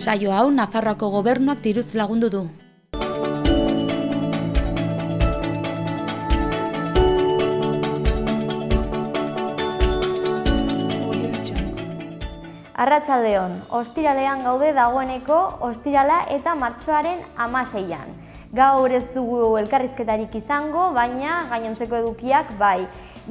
Saio hau Nafarroako gobernuak diruz lagundu du. Arratsaldeon, ostiralean gaude dagoeneko ostirala eta martxoaren 16an. Gaur ez dugu elkarrizketarik izango, baina gainontzeko edukiak bai.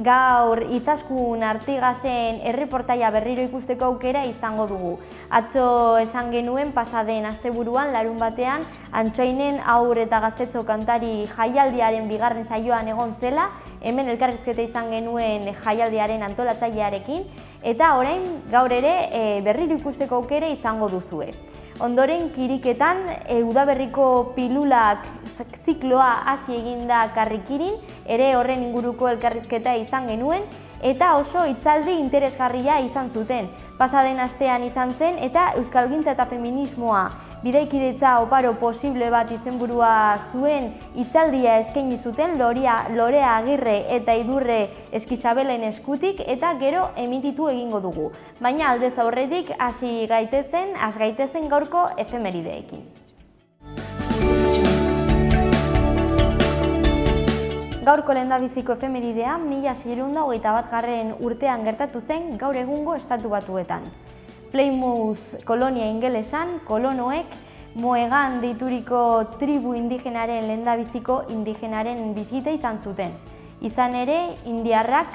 Gaur Izaskun Artigasen erreportaia berriro ikusteko aukera izango dugu. Atzo esan genuen pasaden asteburuan larunbatean Antsoainen haur eta gaztetxo kantari jaialdiaren bigarren saioan egon zela, hemen elkarrizketa izan genuen jaialdiaren antolatzailearekin, eta orain gaur ere berriro ikusteko aukera izango duzue. Ondoren kiriketan udaberriko pilulak zikloa hasi eginda Karrikirin, ere horren inguruko elkarrizketa izan genuen, eta oso hitzaldi interesgarria izan zuten. Pasaden astean izan zen eta euskalgintza eta feminismoa bidaikidetza oparo posible bat izenburua zuen hitzaldia eskaini zuten Lorea Agirre eta Idurre Eskizabelen eskutik eta gero emititu egingo dugu. Baina aldez aurretik hasi gaitezen gaurko efemerideekin. Gaurko lehendabiziko efemeridea 1621 urtean gertatu zen gaur egungo Estatu Batuetan. Plymouth kolonia ingelesan, kolonoek Mohegan deituriko tribu indigenaren lehendabiziko indigenaren bisita izan zuten. Izan ere, indiarrak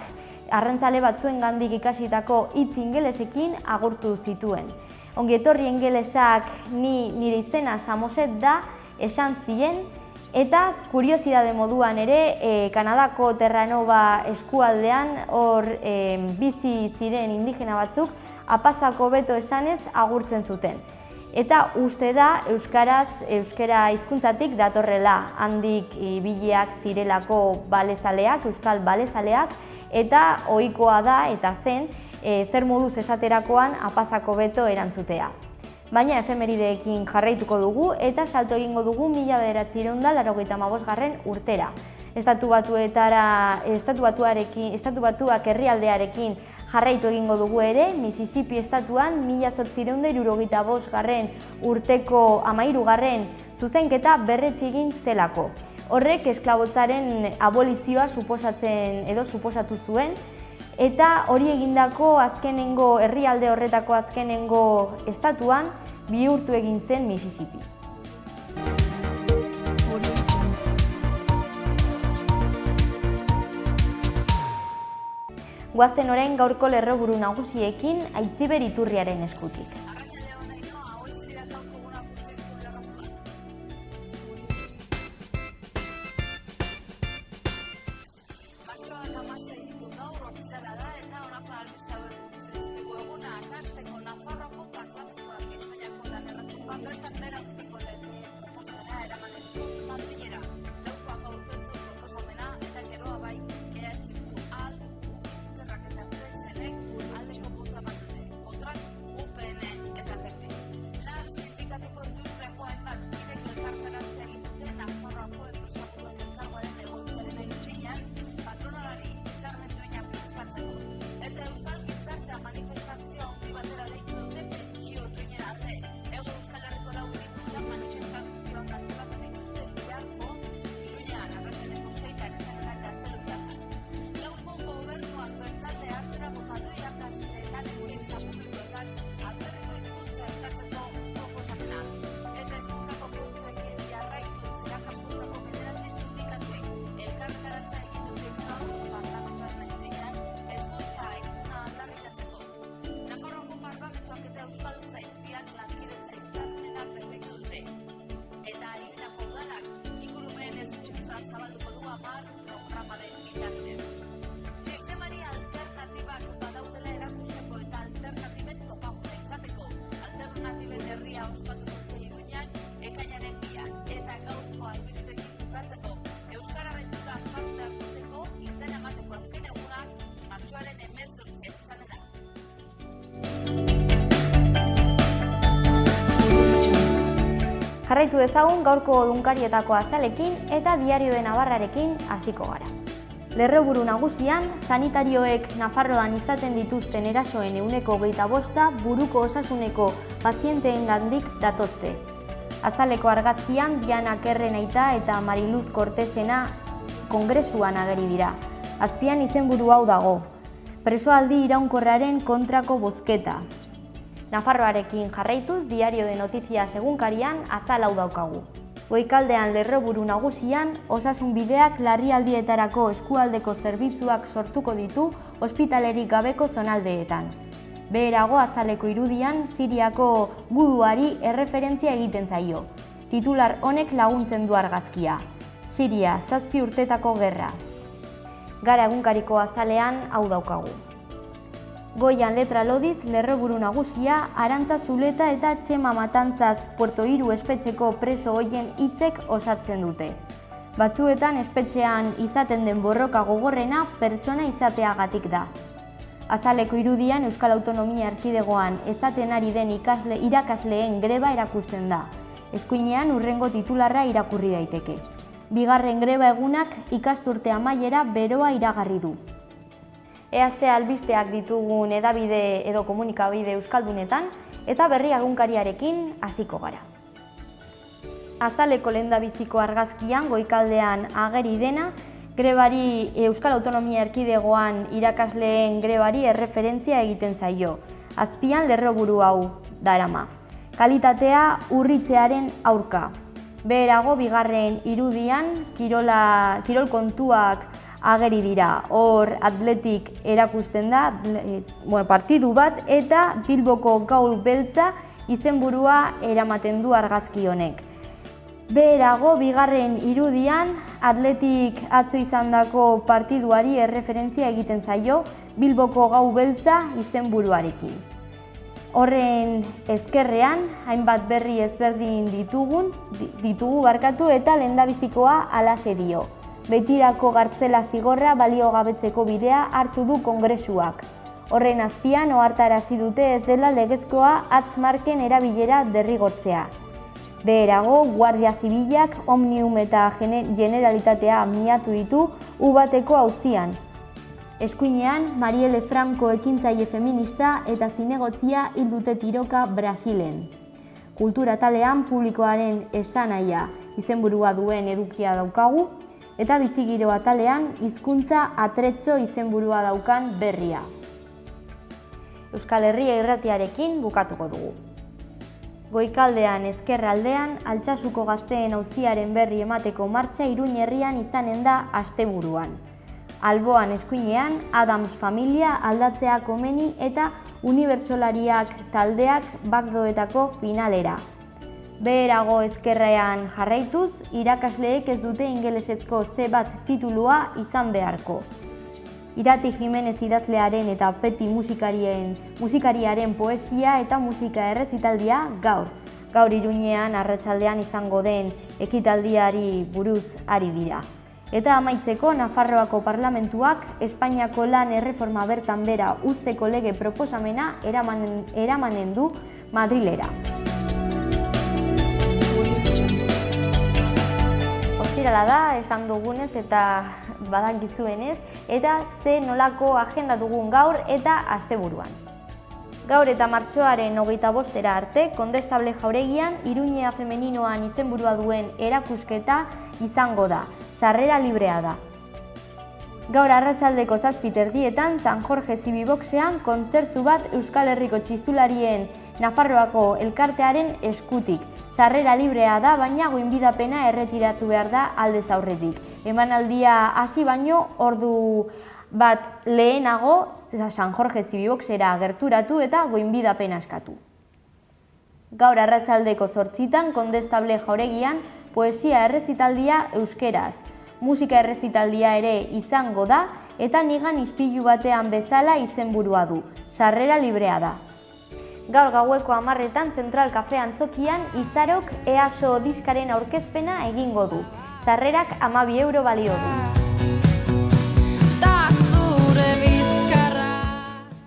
arrantzale batzuengandik ikasitako hitz ingelesekin agurtu zituen. Ongietorri ingelesak nire izena Samoset da esan zien, eta kuriosidade moduan ere, Kanadako Terranova eskualdean hor bizi ziren indigena batzuk apazako beto esanez agurtzen zuten. Eta uste da euskara hizkuntzatik datorrela, handik ibileak zirelako balezaleak, euskal balezaleak, eta ohikoa da eta zen zer moduz esaterakoan apazako beto erantzutea. Baina efemerideekin jarraituko dugu eta salto egingo dugu 1985 urtera. Estatu Batuak herrialdearekin jarraitu egingo dugu ere, Mississippi estatuan 1875 urteko 13. zuzenketa berretsi egin zelako. Horrek esklabotzaren abolizioa suposatu zuen, eta hori egindako azkenengo herrialde horretako azkenengo estatuan bihurtu egin zen Mississippi. Goazen orain gaurko lerroburu nagusiekin Aitziber Iturriaren eskutik. Jarraitu dezagun gaurko egunkarietako azalekin eta Diario de Navarrarekin hasiko gara. Lerroburu nagusian, sanitarioek Nafarroan izaten dituzten erasoen 25% buruko osasuneko pazienteengandik datozte. Azaleko argazkian Diana Kerrenaita eta Mariluz Kortesena kongresuan ageri dira. Azpian izenburu hau dago: presoaldi iraunkorraren kontrako bozketa. Nafarroarekin jarraituz, Diario de Noticias egunkarian azal hau daukagu. Goikaldean lerroburu nagusian, osasun bideak larrialdietarako eskualdeko zerbitzuak sortuko ditu ospitalerik gabeko zonaldeetan. Beherago azaleko irudian, Siriako guduari erreferentzia egiten zaio. Titular honek laguntzen du argazkia: Siria, 7 urtetako gerra. Gara egunkariko azalean hau daukagu. Goian letra lodiz, lerroburu nagusia, Arantza Zuleta eta Txema Matanzaz Puerto Iru espetxeko preso hoien hitzek osatzen dute. Batzuetan espetxean izaten den borroka gogorrena pertsona izateagatik da. Azaleko irudian Euskal Autonomia Erkidegoan ezaten ari den irakasleen greba erakusten da. Eskuinean hurrengo titularra irakurri daiteke: bigarren greba egunak ikasturte amaiera beroa iragarri du. Ea ze albisteak ditugun hedabide edo komunikabide euskaldunetan, eta berri egunkariarekin hasiko gara. Azaleko lehendabiziko argazkian goikaldean ageri dena, grebari Euskal Autonomia Erkidegoan irakasleen grebari erreferentzia egiten zaio. Azpian lerroburu hau darama: kalitatea urritzearen aurka. Beherago bigarren irudian kirol kontuak ageri dira. Hor atletik erakusten da partidu bat eta Bilboko gaur beltza izenburua eramaten du argazki honek. Beherago bigarren irudian atletik atzo izandako partiduari erreferentzia egiten zaio Bilboko gau beltza izenburuarekin. Horren ezkerrean hainbat berri ezberdin ditugu eta lehendabizikoa halaxe dio: betirako gartzela zigorra baliogabetzeko bidea hartu du kongresuak. Horren azpian ohartarazi dute ez dela legezkoa hatz-marken erabilera derrigortzea. Beherago, Guardia Zibilak Omnium eta Generalitatea miatu ditu Ubateko auzian. Eskuinean, Marielle Franco ekintzaile feminista eta zinegotzia hil dute tiroka Brasilen. Kultura atalean publikoaren esanahia izenburua duen edukia daukagu, eta bizigiro atalean hizkuntza atrezzo izenburua daukan berria. Euskal Herria irratiarekin bukatuko dugu. Goikaldean ezkerraldean, Altsasuko gazteen auziaren berri emateko martxa Iruin herrian izanen da asteburuan. Alboan eskuinean, Adams familia aldatzea komeni eta unibertsolariak taldeak bardoetako finalera. Beherago ezkerrean jarraituz, irakasleek ez dute ingelesezko C1 titulua izan beharko. Irati Jimenez idazlearen eta Peti musikariaren poesia eta musika errezitaldia gaur Iruñean arratsaldean izango den ekitaldiari buruz ari dira. Eta amaitzeko, Nafarroako Parlamentuak Espainiako lan erreforma bertan bera uzteko lege proposamena eramanen du Madrilera. Ostirala da, esan dugunez eta badakitzuenez, eta ze nolako agenda dugun gaur eta asteburuan. Gaur eta martxoaren 25-era arte, Kondestable Jauregian Iruñea Femeninoan izenburua duen erakusketa izango da. Sarrera librea da. Gaur arratsaldeko 7:30 San Jorge Zibiboxean kontzertu bat Euskal Herriko txistularien Nafarroako elkartearen eskutik. Sarrera librea da, baina goinbidapena erretiratu behar da aldez aurretik. Emanaldia hasi baino ordu bat lehenago San Jorge Zibiboxera gerturatu eta goinbidapena eskatu. Gaur arratsaldeko 8:00 Kondestable Jauregian poesia errezitaldia euskeraz. Musika errezitaldia ere izango da eta nigan ispilu batean bezala izenburua du. Sarrera librea da. Gaur gaueko 10:00 Zentral Kafe Antzokian Izarok EASO diskaren aurkezpena egingo du. Sarrerak 12 euro balio du.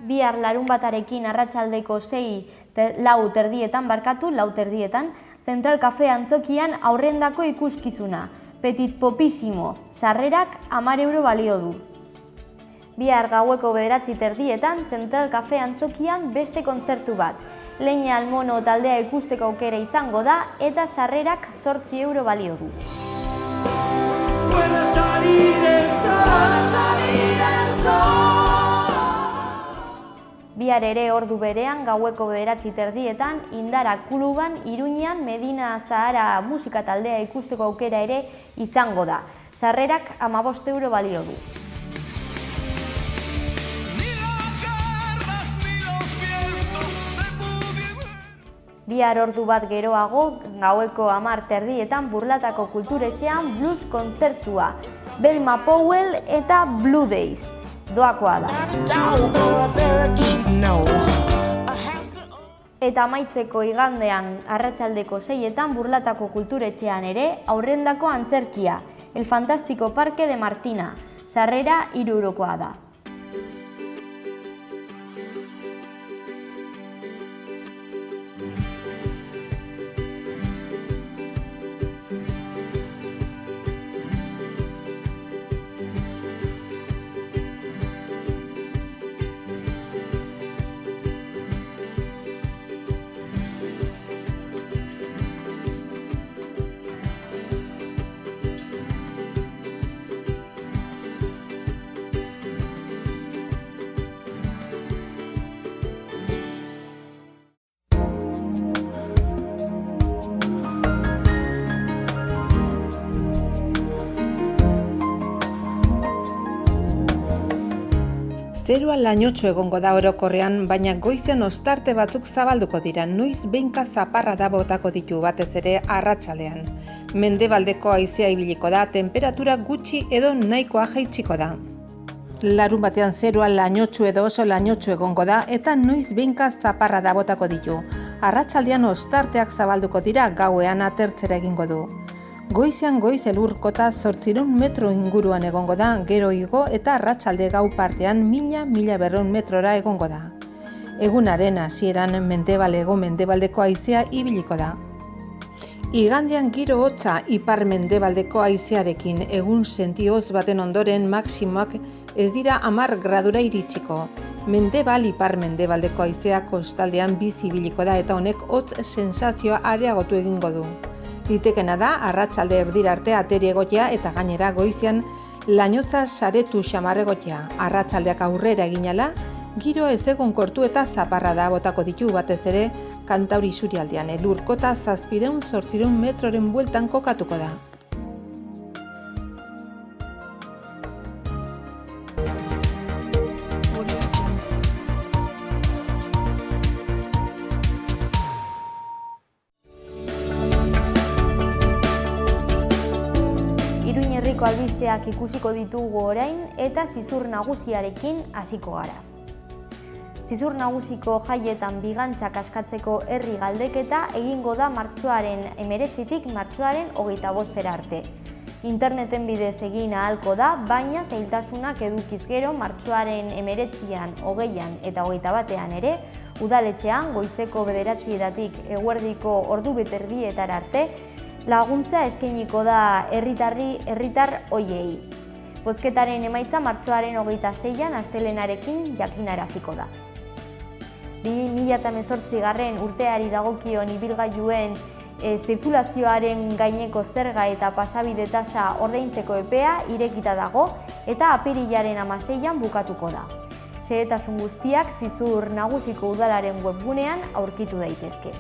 Bihar larunbatarekin arratsaldeko 4:30 Zentral Kafe Antzokian aurrendako ikuskizuna. Petit Popissimo, sarrerak 10 euro balio du. Bihar gaueko 9:30 Zentral Cafe antzokian beste kontzertu bat. Leña Almono taldea ikusteko aukera izango da eta sarrerak 8 euro balio du. Bihar ere ordu berean gaueko 9:30 Indara kluban Iruñean Medina Zahara musika taldea ikusteko aukera ere izango da. Sarrerak 15 euro balio du. Bihar ordu bat geroago, gaueko 10:30 Burlatako kulturetxean blues kontzertua. Belma Powell eta Blue Days. Doakoa da. Eta amaitzeko igandean arratsaldeko 6etan Burlatako kulturetxean ere aurrendako antzerkia, El Fantástico Parque de Martina. Sarrera 3 eurokoa da. Zerua lainotxo egongo da orokorrean, baina goizean ostarte batzuk zabalduko dira, noiz behinka zaparrada botako ditu batez ere arratsaldean. Mendebaldeko haizea ibiliko da, temperatura gutxi edo nahikoa jaitsiko da. Larun batean zerua lainotxo edo oso lainotxo egongo da eta noiz behinka zaparrada botako ditu. Arratsaldean ostarteak zabalduko dira, gauean atertzera egingo du. Goizean goiz elurkota 800 metro inguruan egongo da, gero igo eta arratsalde gau partean 1000-1200 metrora egongo da. Egunaren hasieran mendebaldeko haizea ibiliko da. Igandean giro hotza ipar-mendebaldeko haizearekin, egun sentioz baten ondoren maximoak ez dira 10 gradura iritsiko. Ipar-mendebaldeko haizea kostaldean bizi ibiliko da eta honek hotz sensazioa areagotu egingo du. Litekena da, arratsalde erdira arte ateri egotea eta gainera goizean lainotza saretu xamar egotea. Arratsaldeak aurrera eginala, giro ezegonkortu eta zaparrada botako ditu batez ere Kantauri isurialdean. Elurkota 700-800 metroren bueltan kokatuko da. Herriko albisteak ikusiko ditugu orain eta zizur nagusiarekin hasiko gara. Zizur nagusiko jaietan bigantzak askatzeko herri galdeketa egingo da martxoaren 19tik martxoaren 25 arte. Interneten bidez egin ahalko da, baina zailtasunak edukiz gero martxoaren 19an, 20an eta 21an ere, udaletxean goizeko 9:00 eguerdiko ordu beterdietara arte, laguntza eskainiko da herritar hoiei. Bozketaren emaitza martxoaren 26an astelehenarekin jakinaraziko da. 2018 urteari dagokion ibilgailuen zirkulazioaren gaineko zerga eta pasabide tasa ordaintzeko epea irekita dago eta apirilaren 16an bukatuko da. Xehetasun guztiak Zizur Nagusiko Udalaren webgunean aurkitu daitezke.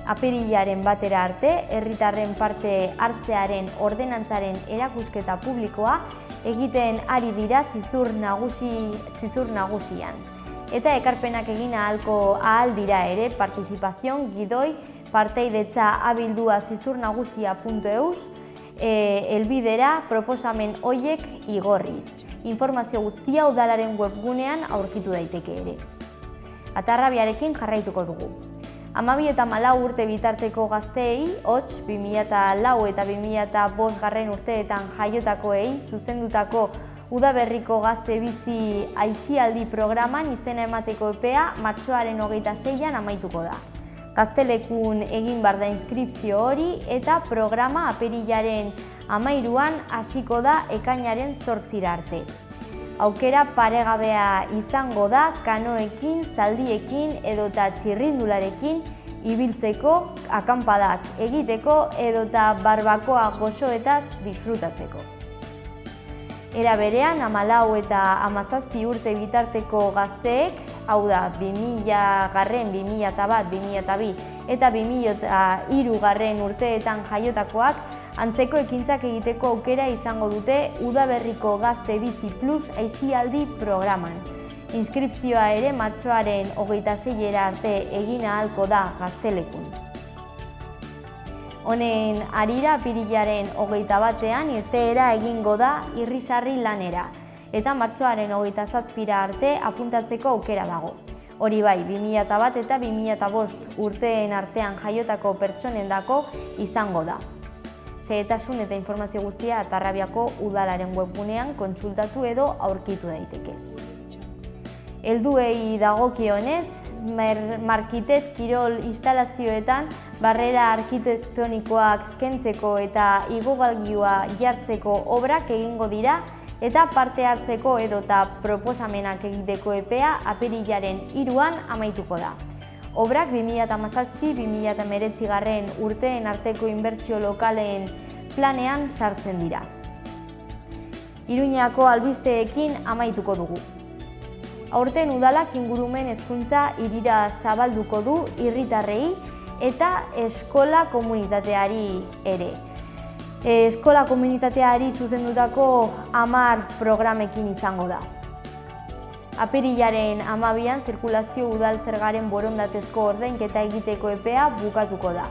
Apirilaren 1 arte, herritarren parte hartzearen ordenantzaren erakusketa publikoa egiten ari dira Zizur Nagusian. Eta ekarpenak egin ahal dira ere partizipazion gidoi parteidetza abildua zizurnagusia.eus helbidera proposamen hoiek igorriz. Informazio guztia udalaren webgunean aurkitu daiteke ere. Atarrabiarekin jarraituko dugu. 12 eta 14 urte bitarteko gazteei, hots 2004 eta 2005 urteetan jaiotakoei zuzendutako Udaberriko Gazte Bizi Aisialdi programan izena emateko epea martxoaren 26an amaituko da. Gaztelekun egin bar da inskripzio hori eta programa apirilaren 13an hasiko da ekainaren 8 arte. Aukera paregabea izango da kanoekin, zaldiekin edota txirrindularekin ibiltzeko, akanpadak egiteko edota barbakoa goxoetaz disfrutatzeko. Era berean, 14 eta 17 urte bitarteko gazteek, hau da 2000, 2001, 2002 eta 2003 urteetan jaiotakoak, antzeko ekintzak egiteko aukera izango dute Udaberriko Gazte Bizi Plus aisialdi programan. Inskripzioa ere martxoaren 26 arte egin ahalko da Gaztelekun. Honen harira apirilaren 21ean irteera egingo da irrisarri lanera eta martxoaren 27 arte apuntatzeko aukera dago. Hori bai, 2001 eta 2005 urteen artean jaiotako pertsonendako izango da. Xehetasun eta informazio guztia Atarrabiako udalaren webgunean kontsultatu edo aurkitu daiteke. Helduei dagokionez, Markitet kirol instalazioetan barrera arkitektonikoak kentzeko eta igogailua jartzeko obrak egingo dira eta parte hartzeko edota proposamenak egiteko epea apirilaren 3an amaituko da. Obrak 2017-2019 urteen arteko inbertsio lokalen planean sartzen dira. Iruñako albisteekin amaituko dugu. Aurten udalak ingurumen hezkuntza hirira zabalduko du herritarrei eta eskola komunitateari ere. Eskola komunitateari zuzendutako 10 programekin izango da. Apirilaren 12an zirkulazio udal zergaren borondatezko ordainketa egiteko epea bukatuko da.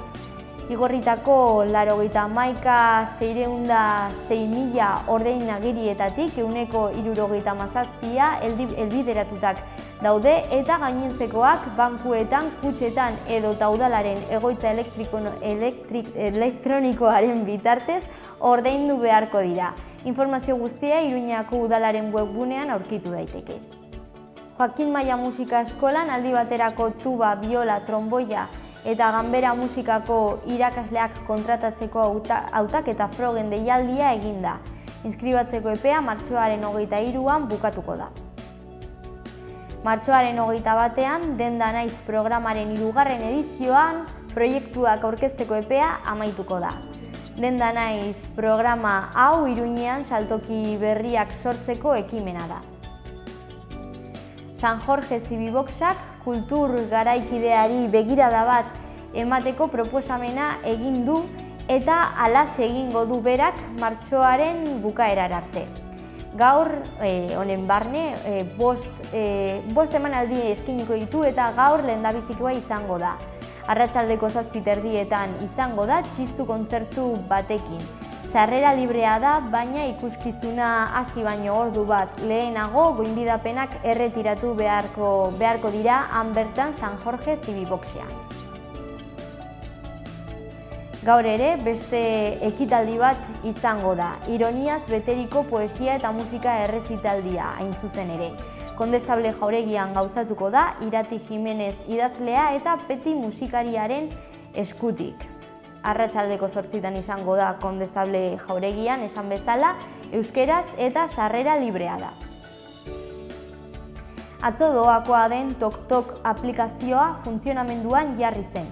Igorritako 91.606.000 ordainagirietatik 77% helbideratutak daude eta gainontzekoak bankuetan, kutxetan edota udalaren egoitza elektronikoaren bitartez ordaindu beharko dira. Informazio guztia Iruñako udalaren webgunean aurkitu daiteke. Joakin Maia Musika Eskolan aldi baterako tuba, biola, tromboia eta ganbera musikako irakasleak kontratatzeko hautaketa frogen deialdia egin da. Inskribatzeko epea martxoaren 23an bukatuko da. Martxoaren 21an Denda Naiz programaren 3. edizioan proiektuak aurkezteko epea amaituko da. Denda Naiz programa hau Iruñean saltoki berriak sortzeko ekimena da. San Jorge Zibiboxak kultur garaikideari begirada bat emateko proposamena egin du eta halaxe egingo du berak martxoaren bukaerar arte. Gaur, honen barne, bost emanaldi eskainiko ditu eta gaur lehendabizikoa izango da. Arratsaldeko 7:00 izango da txistu kontzertu batekin. Sarrera librea da, baina ikuskizuna hasi baino ordu bat lehenago goinbidapenak erretiratu beharko dira han bertan San Jorge Zibiboxean. Gaur ere beste ekitaldi bat izango da, ironiaz beteriko poesia eta musika errezitaldia hain zuzen ere. Kondestable Jauregian gauzatuko da Irati Jimenez idazlea eta Peti musikariaren eskutik. Arratsaldeko 8:00 izango da Kondestable Jauregian, esan bezala, euskeraz eta sarrera librea da. Atzo doakoa den TokTok aplikazioa funtzionamenduan jarri zen.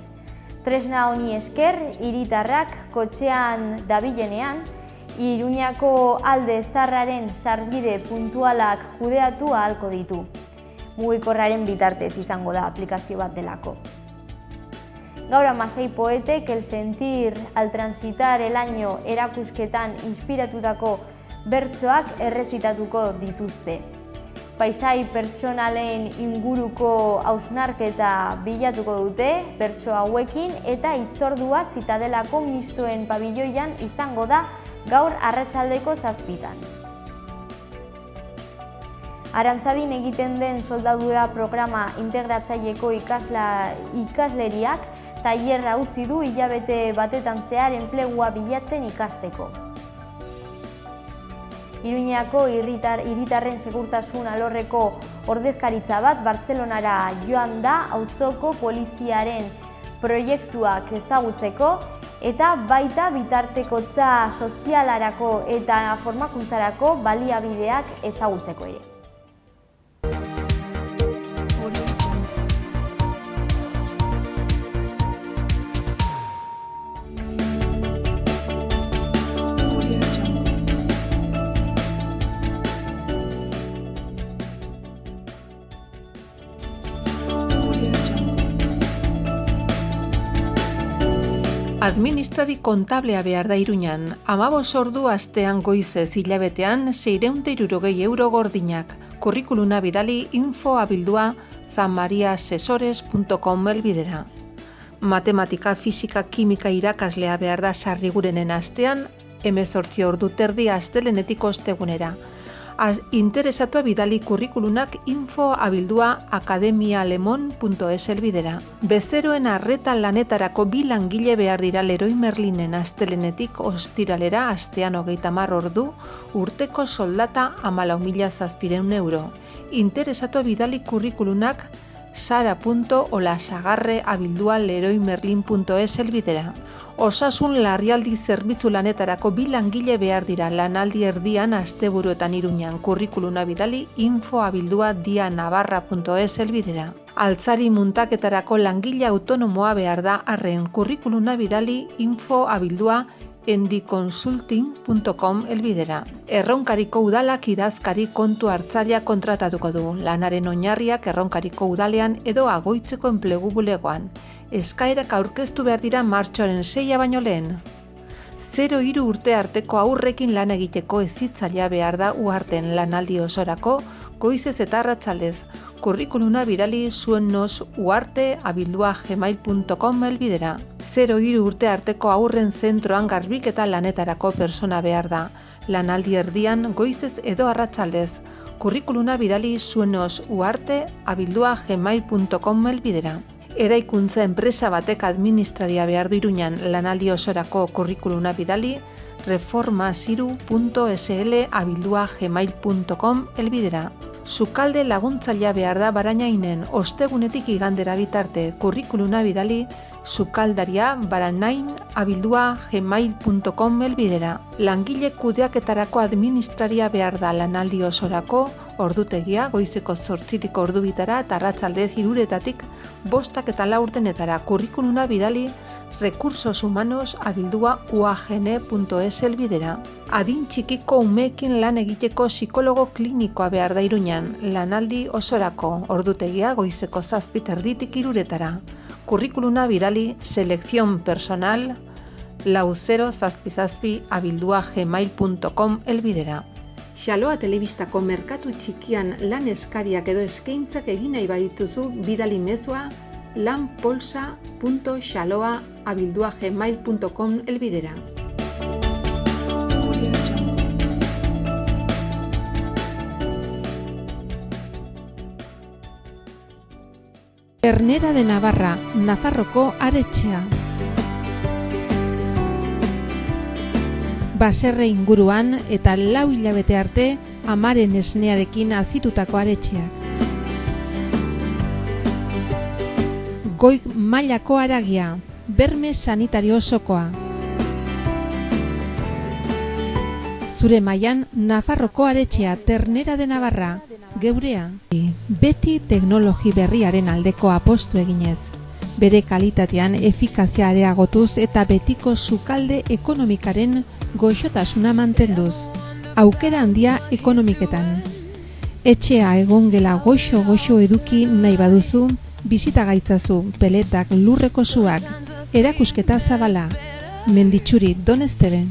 Tresna honi esker, hiritarrak kotxean dabilenean, Iruñako alde zaharraren sarbide puntualak kudeatu ahalko ditu. Mugikorraren bitartez izango da aplikazio bat delako. Gaur 16 poetek El sentir al transitar el año erakusketan inspiratutako bertsoak errezitatuko dituzte. Paisai pertsonalen inguruko hausnarketa bilatuko dute bertso hauekin eta hitzordua Zitadelako mistoen pabiloian izango da gaur arratsaldeko 7:00. Arantzadin egiten den soldadura programa integratzaileko ikasleriak tailerra utzi du hilabete batetan zehar enplegua bilatzen ikasteko. Iruñako hiritarren segurtasun alorreko ordezkaritza bat Bartzelonara joan da auzoko poliziaren proiektuak ezagutzeko eta baita bitartekotza sozialarako eta formakuntzarako baliabideak ezagutzeko ere. Administrari kontablea behar da Iruñan, 15 ordu astean goizez hilabetean 660 euro gordinak. Kurrikuluna bidali info@zamariaasesores.com helbidera. Matematika, fisika, kimika irakaslea behar da Sarrigurenen astean 18 ordu terdi astelenetik ostegunera. Interesatua bidali kurrikulunak info@akademialemon.es helbidera. Bezeroen arreta lanetarako 2 langile behar dira Leroy Merlinen astelenetik ostiralera astean 30 ordu, urteko soldata 14.700 euro. Interesatua bidali kurrikulunak sara.olasagarre@leroymerlin.es helbidera. Osasun larrialdi zerbitzu lanetarako 2 langile behar dira lanaldi erdian asteburuetan Iruñan. Kurrikuluna bidali info@dianavarra.es helbidera. Altzari muntaketarako langile autonomoa behar da arren. Kurrikuluna bidali info@endiconsulting.com helbidera. Erronkariko udalak idazkari kontu hartzailea kontratatuko du. Lanaren oinarriak Erronkariko udalean edo Agoitzeko enplegu bulegoan. Eskaerak aurkeztu behar dira martxoaren 6 baino lehen. 0-3 urte arteko aurrekin lan egiteko hezitzailea behar da Uharten lanaldi osorako goizez eta arratsaldez. Kurrikuluna bidali zuennos.uarte@gmail.com helbidera. 0-3 urte arteko aurren zentroan garbiketa lanetarako persona behar da. Lanaldi erdian goizez edo arratsaldez. Kurrikuluna bidali zuennosuarte@gmail.com helbidera. Eraikuntza enpresa batek administraria behar du Iruñan lanaldi osorako kurrikuluna bidali reforma3.sl@gmail.com helbidera. Sukalde laguntzailea behar da Barainainen ostegunetik igandera bitarte. Kurrikuluna bidali sukaldaria@baranain@gmail.com helbidera. Langile kudeaketarako administraria behar da lanaldi osorako ordutegia goizeko 8 ordubitara eta arratsaldez 3 5:04 Kurrikuluna bidali recursosumanos@uagn.es helbidera. Adin txikiko umeekin lan egiteko psikologo klinikoa behar da Iruñan, lanaldi osorako ordutegia goizeko 7:30 3:00. Kurrikuluna bidali selección personal 4077@gmail.com helbidera. Xaloa telebistako merkatu txikian lan eskariak edo eskaintzak egin nahi badituzu bidali mezua lanpolsa.xaloa@gmail.com helbidera. Ternera de Navarra, Nafarroko aretxea. Baserre inguruan eta 4 hilabete arte amaren esnearekin azitutako aretxeak. Goi mailako haragia, berme sanitario osokoa. Zure mailan Nafarroko aretxea Ternera de Navarra, geurea. Beti teknologi berriaren aldeko apostu eginez. Bere kalitatean efikazia areagotuz eta betiko sukalde ekonomikaren goxotasuna mantenduz. Aukera handia ekonomiketan. Etxea egongela goxo eduki nahi baduzu, bizita gaitzazu peletak lurreko suak, erakusketa zabala, Menditxuri Donestebe.